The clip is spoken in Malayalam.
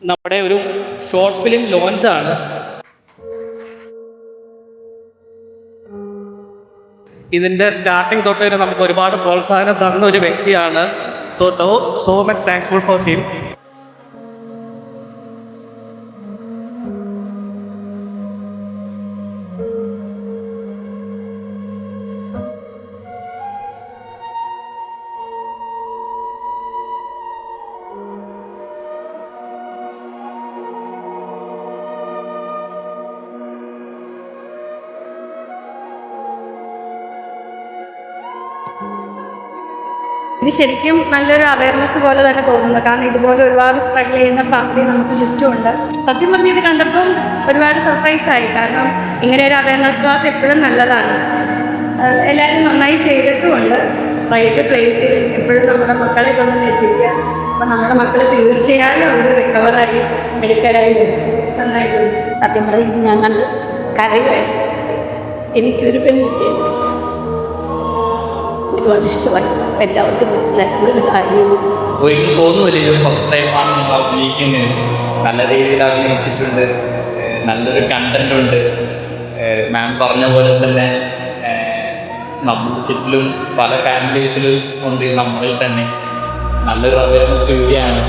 നമ്മുടെ ഒരു ഷോർട്ട് ഫിലിം ലോഞ്ചാണ്. ഇതിൻ്റെ സ്റ്റാർട്ടിങ് തൊട്ട് തന്നെ നമുക്ക് ഒരുപാട് പ്രോത്സാഹനം തന്ന ഒരു വ്യക്തിയാണ്. So much thankful for him. ഇത് ശരിക്കും നല്ലൊരു അവയർനെസ് പോലെ തന്നെ തോന്നുന്നു. കാരണം ഇതുപോലെ ഒരുപാട് സ്ട്രഗിൾ ചെയ്യുന്ന ഫാമിലി നമുക്ക് ചുറ്റുമുണ്ട്. സത്യം പറഞ്ഞ് ഇത് കണ്ടപ്പം ഒരുപാട് സർപ്രൈസായി. കാരണം ഇങ്ങനെ ഒരു അവയർനെസ് ക്ലാസ് എപ്പോഴും നല്ലതാണ്. എല്ലാവരും നന്നായി ചെയ്തിട്ടുമുണ്ട്. റൈറ്റ് പ്ലേസിൽ എപ്പോഴും നമ്മുടെ മക്കളെ കൊണ്ടുവന്ന് എത്തിക്കുക. അപ്പം നമ്മുടെ മക്കൾ തീർച്ചയായും അവർ റിക്കവറായി മെഡിക്കലായി വരും. നന്നായിട്ടുണ്ട്. സത്യം പറഞ്ഞ് ഞാൻ കണ്ട് കരയുമായിരുന്നു. എനിക്കൊരു പെൺകുട്ടിയാണ്, ഒരുപാട് ഇഷ്ടമായി. എല്ലാവർക്കും മനസ്സിലാക്കുന്ന ഒരു കാര്യവും എനിക്ക് തോന്നുന്നില്ല ഇത് ഫസ്റ്റ് ടൈമാണ് നമ്മൾ അഭിനയിക്കുന്നത്. നല്ല രീതിയിൽ അഭിനയിച്ചിട്ടുണ്ട്, നല്ലൊരു കണ്ടന്റ് ഉണ്ട്. മാം പറഞ്ഞ പോലെ തന്നെ നമ്മുടെ ചുറ്റിലും പല ഫാമിലീസിലും ഉണ്ട്. നമ്മളിൽ തന്നെ നല്ലൊരു അവയർനെസ് വീഡിയോ ആണ്.